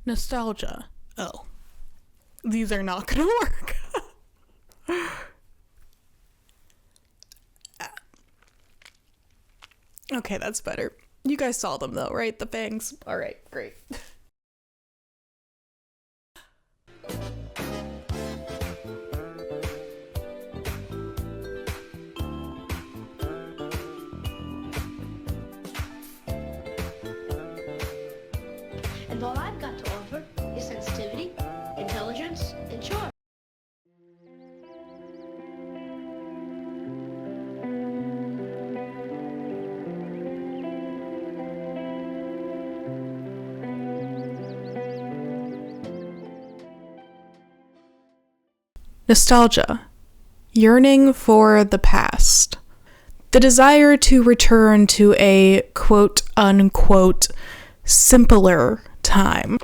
Nostalgia. Oh. These are not gonna work. Okay, that's better. You guys saw them though, right? The fangs. Alright, great. And all I've got to offer is sensitivity, intelligence, and charm. Nostalgia. Yearning for the past. The desire to return to a quote-unquote simpler time.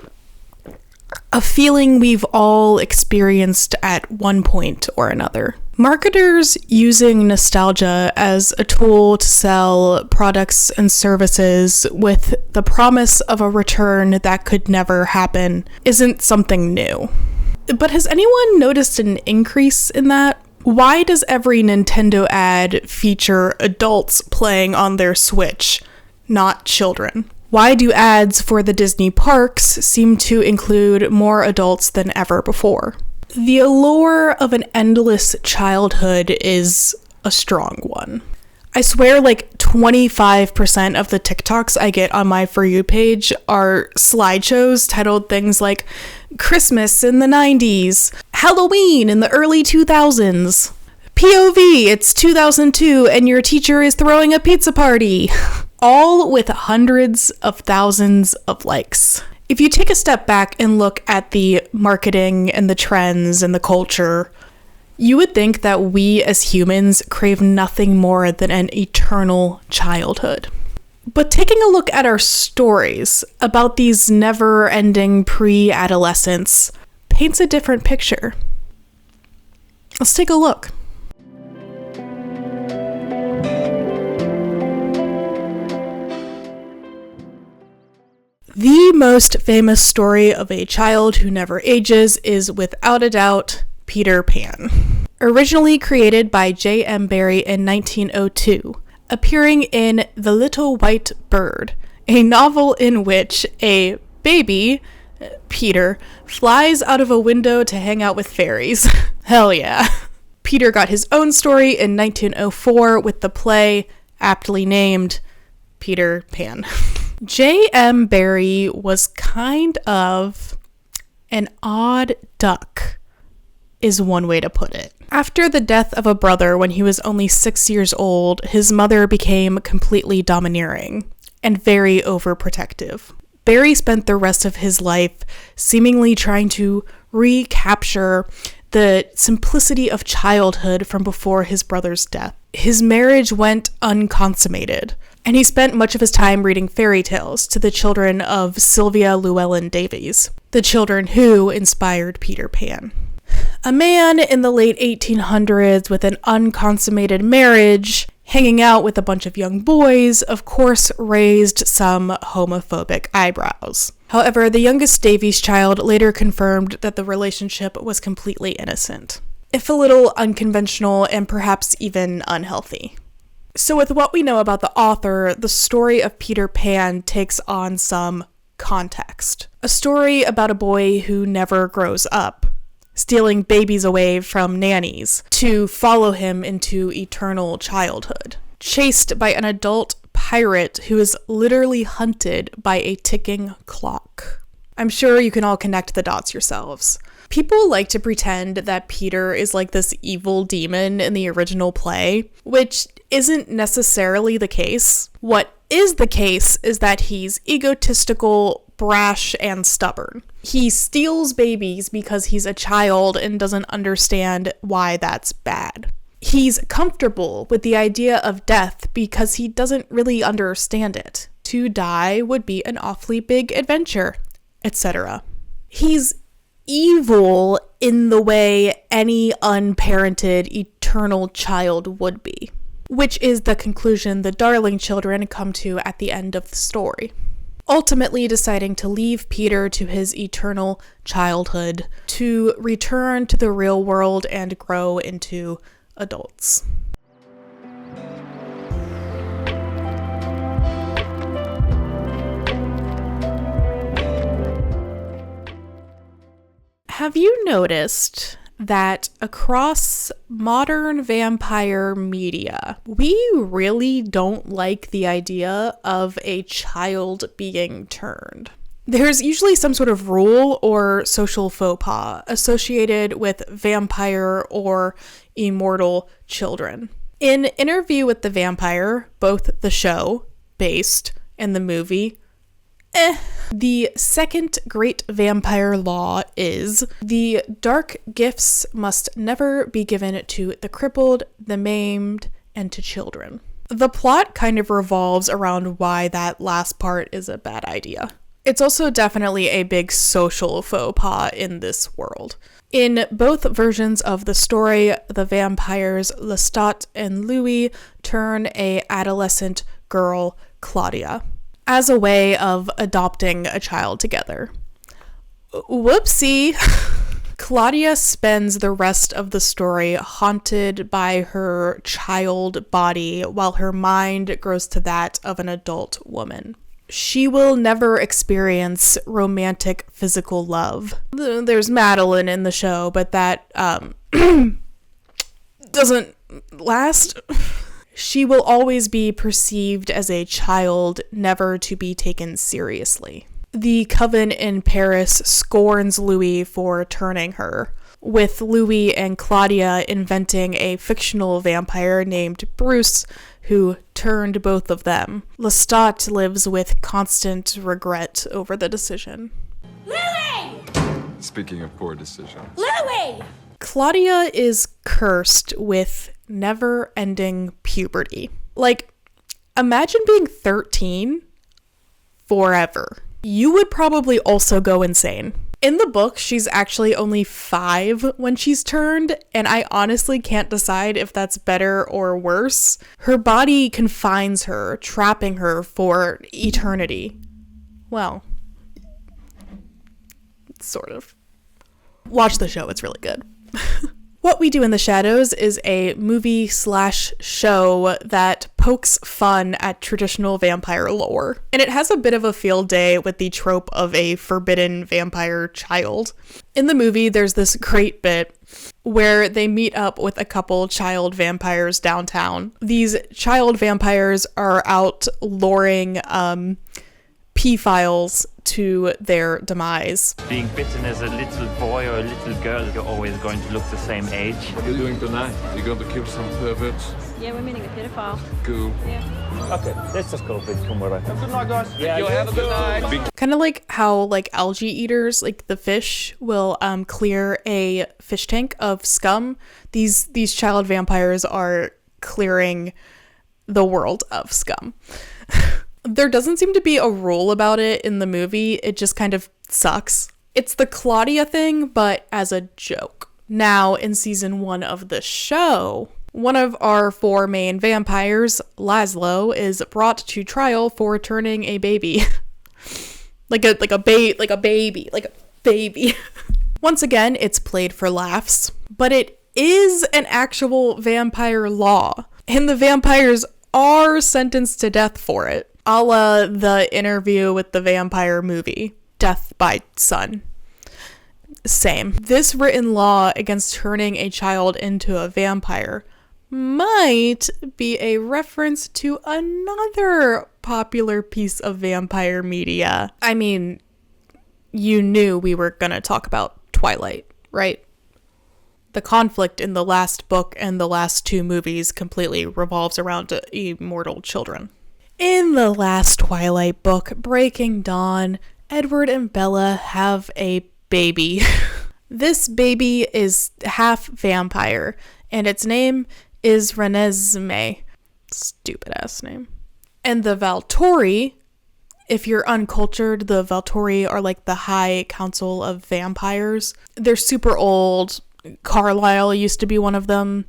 A feeling we've all experienced at one point or another. Marketers using nostalgia as a tool to sell products and services with the promise of a return that could never happen isn't something new. But has anyone noticed an increase in that? Why does every Nintendo ad feature adults playing on their Switch, not children? Why do ads for the Disney parks seem to include more adults than ever before? The allure of an endless childhood is a strong one. I swear like 25% of the TikToks I get on my For You page are slideshows titled things like Christmas in the 90s, Halloween in the early 2000s, POV, it's 2002 and your teacher is throwing a pizza party. All with hundreds of thousands of likes. If you take a step back and look at the marketing and the trends and the culture, you would think that we as humans crave nothing more than an eternal childhood. But taking a look at our stories about these never-ending pre-adolescents paints a different picture. Let's take a look. The most famous story of a child who never ages is, without a doubt, Peter Pan. Originally created by J.M. Barrie in 1902, appearing in The Little White Bird, a novel in which a baby, Peter, flies out of a window to hang out with fairies. Hell yeah. Peter got his own story in 1904 with the play, aptly named Peter Pan. J.M. Barrie was kind of an odd duck, is one way to put it. After the death of a brother when he was only 6 years old, his mother became completely domineering and very overprotective. Barrie spent the rest of his life seemingly trying to recapture the simplicity of childhood from before his brother's death. His marriage went unconsummated, and he spent much of his time reading fairy tales to the children of Sylvia Llewellyn Davies, the children who inspired Peter Pan. A man in the late 1800s with an unconsummated marriage, hanging out with a bunch of young boys, of course raised some homophobic eyebrows. However, the youngest Davies child later confirmed that the relationship was completely innocent, if a little unconventional and perhaps even unhealthy. So with what we know about the author, the story of Peter Pan takes on some context. A story about a boy who never grows up, stealing babies away from nannies to follow him into eternal childhood, chased by an adult pirate who is literally hunted by a ticking clock. I'm sure you can all connect the dots yourselves. People like to pretend that Peter is like this evil demon in the original play, which isn't necessarily the case. What is the case is that he's egotistical, brash, and stubborn. He steals babies because he's a child and doesn't understand why that's bad. He's comfortable with the idea of death because he doesn't really understand it. To die would be an awfully big adventure, etc. He's evil in the way any unparented eternal child would be, which is the conclusion the darling children come to at the end of the story. ultimately deciding to leave Peter to his eternal childhood to return to the real world and grow into adults. Have you noticed that across modern vampire media, we really don't like the idea of a child being turned? There's usually some sort of rule or social faux pas associated with vampire or immortal children. In Interview with the Vampire, both the show, based, and the movie, the second great vampire law is the dark gifts must never be given to the crippled, the maimed, and to children. The plot kind of revolves around why that last part is a bad idea. It's also definitely a big social faux pas in this world. In both versions of the story, the vampires Lestat and Louis turn a adolescent girl, Claudia, as a way of adopting a child together. Whoopsie! Claudia spends the rest of the story haunted by her child body while her mind grows to that of an adult woman. She will never experience romantic physical love. There's Madeline in the show, but that doesn't last. She will always be perceived as a child, never to be taken seriously. The coven in Paris scorns Louis for turning her, with Louis and Claudia inventing a fictional vampire named Bruce who turned both of them. Lestat lives with constant regret over the decision. Louis! Speaking of poor decisions. Louis! Claudia is cursed with never-ending puberty. Like, imagine being 13 forever. You would probably also go insane. In the book, she's actually only 5 when she's turned, and I honestly can't decide if that's better or worse. Her body confines her, trapping her for eternity. Well, sort of. Watch the show, it's really good. What We Do in the Shadows is a movie/show that pokes fun at traditional vampire lore. And it has a bit of a field day with the trope of a forbidden vampire child. In the movie, there's this great bit where they meet up with a couple child vampires downtown. These child vampires are out luring P-files to their demise. Being bitten as a little boy or a little girl, you're always going to look the same age. What are you doing tonight? You going to kill some perverts? Yeah, we're meeting a pedophile. Cool. Yeah. Okay, let's just go a bit tomorrow. Have a good night, guys. Yeah, You have a good night. Kind of like how like algae eaters, like the fish, will clear a fish tank of scum. These child vampires are clearing the world of scum. There doesn't seem to be a rule about it in the movie. It just kind of sucks. It's the Claudia thing, but as a joke. Now, in season 1 of the show, one of our 4 main vampires, Laszlo, is brought to trial for turning a baby. like a baby. Once again, it's played for laughs, but it is an actual vampire law, and the vampires are sentenced to death for it. A la the Interview with the Vampire movie, Death by Son. Same. This written law against turning a child into a vampire might be a reference to another popular piece of vampire media. I mean, you knew we were gonna talk about Twilight, right? The conflict in the last book and the last 2 movies completely revolves around immortal children. In the last Twilight book, Breaking Dawn, Edward and Bella have a baby. This baby is half vampire, and its name is Renesmee. Stupid ass name. And the Valtori, if you're uncultured, the Valtori are like the High Council of Vampires. They're super old. Carlisle used to be one of them,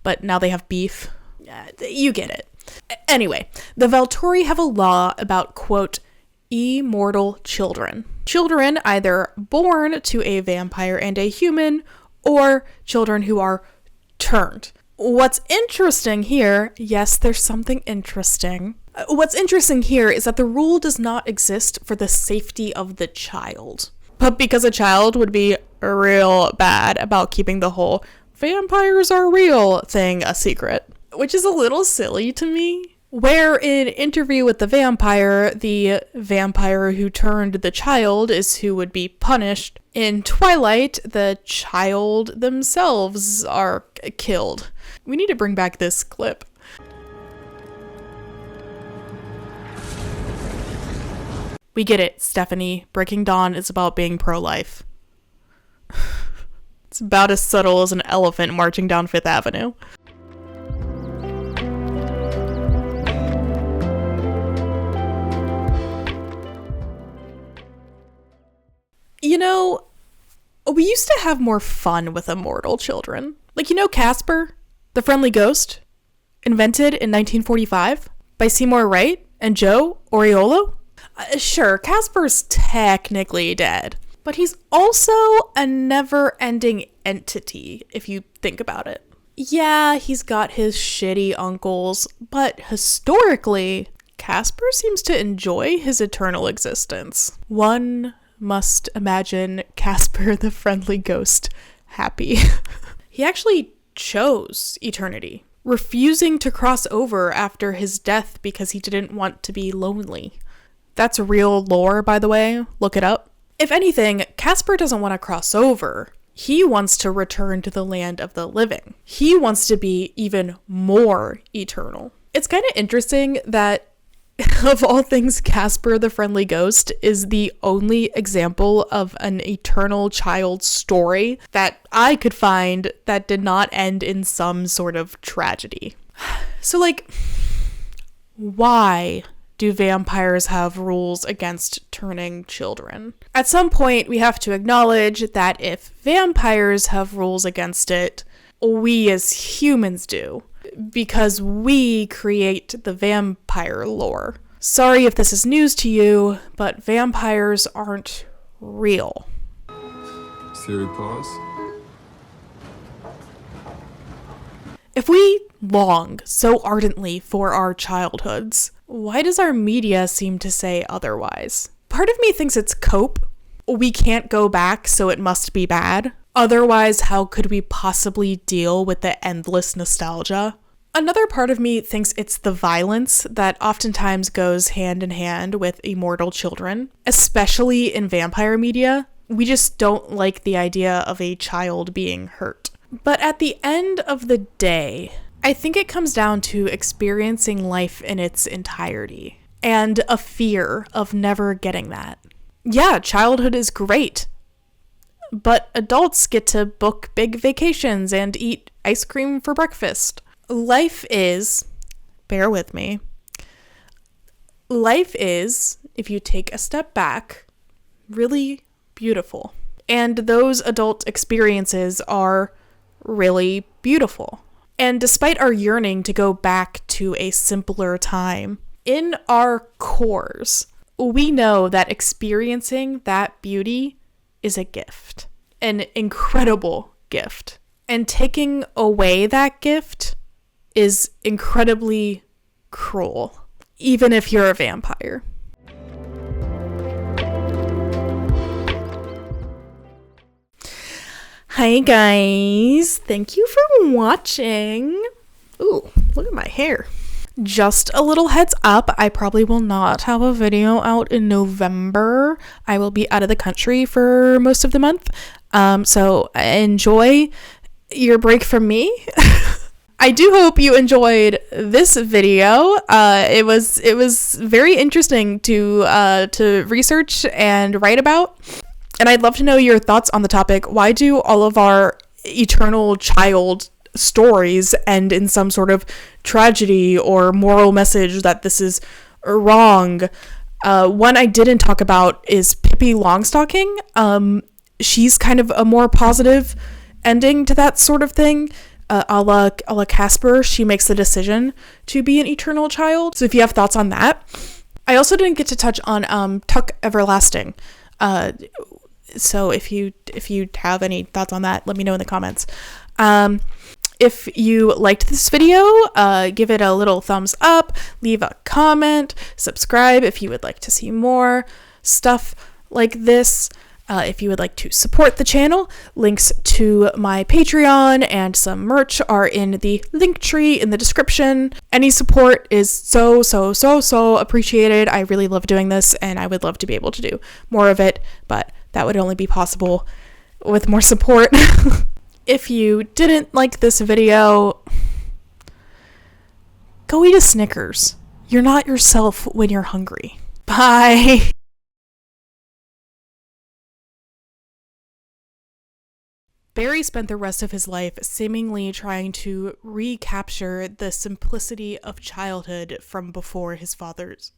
but now they have beef. You get it. Anyway, the Valtori have a law about, quote, immortal children. Children either born to a vampire and a human, or children who are turned. What's interesting here, yes, there's something interesting. What's interesting here is that the rule does not exist for the safety of the child, but because a child would be real bad about keeping the whole vampires are real thing a secret, which is a little silly to me. Where in Interview with the vampire who turned the child is who would be punished. In Twilight, the child themselves are killed. We need to bring back this clip. We get it, Stephanie. Breaking Dawn is about being pro-life. It's about as subtle as an elephant marching down Fifth Avenue. You know, we used to have more fun with immortal children. Like, you know Casper, the friendly ghost, invented in 1945 by Seymour Wright and Joe Oriolo? Sure, Casper's technically dead, but he's also a never-ending entity, if you think about it. Yeah, he's got his shitty uncles, but historically, Casper seems to enjoy his eternal existence. One must imagine Casper the friendly ghost happy. He actually chose eternity, refusing to cross over after his death because he didn't want to be lonely. That's real lore, by the way. Look it up. If anything, Casper doesn't want to cross over. He wants to return to the land of the living. He wants to be even more eternal. It's kind of interesting that of all things, Casper the Friendly Ghost is the only example of an eternal child story that I could find that did not end in some sort of tragedy. So, like, why do vampires have rules against turning children? At some point, we have to acknowledge that if vampires have rules against it, we as humans do, because we create the vampire lore. Sorry if this is news to you, but vampires aren't real. Siri, pause. If we long so ardently for our childhoods, why does our media seem to say otherwise? Part of me thinks it's cope. We can't go back, so it must be bad. Otherwise, how could we possibly deal with the endless nostalgia? Another part of me thinks it's the violence that oftentimes goes hand in hand with immortal children, especially in vampire media. We just don't like the idea of a child being hurt. But at the end of the day, I think it comes down to experiencing life in its entirety and a fear of never getting that. Yeah, childhood is great, but adults get to book big vacations and eat ice cream for breakfast. Life is, bear with me, life is, if you take a step back, really beautiful. And those adult experiences are really beautiful. And despite our yearning to go back to a simpler time, in our cores, we know that experiencing that beauty is a gift, an incredible gift. And taking away that gift is incredibly cruel, even if you're a vampire. Hi guys, thank you for watching. Ooh, look at my hair. Just a little heads up, I probably will not have a video out in November. I will be out of the country for most of the month. So enjoy your break from me. I do hope you enjoyed this video. It was very interesting to research and write about. And I'd love to know your thoughts on the topic. Why do all of our eternal child stories end in some sort of tragedy or moral message that this is wrong? One I didn't talk about is Pippi Longstocking. She's kind of a more positive ending to that sort of thing. A la Casper, she makes the decision to be an eternal child. So if you have thoughts on that, I also didn't get to touch on Tuck Everlasting. So if you have any thoughts on that, let me know in the comments. If you liked this video, give it a little thumbs up, leave a comment, subscribe if you would like to see more stuff like this. If you would like to support the channel, links to my Patreon and some merch are in the link tree in the description. Any support is so appreciated. I really love doing this, and I would love to be able to do more of it, but that would only be possible with more support. If you didn't like this video, go eat a Snickers. You're not yourself when you're hungry. Bye. Barry spent the rest of his life seemingly trying to recapture the simplicity of childhood from before his father's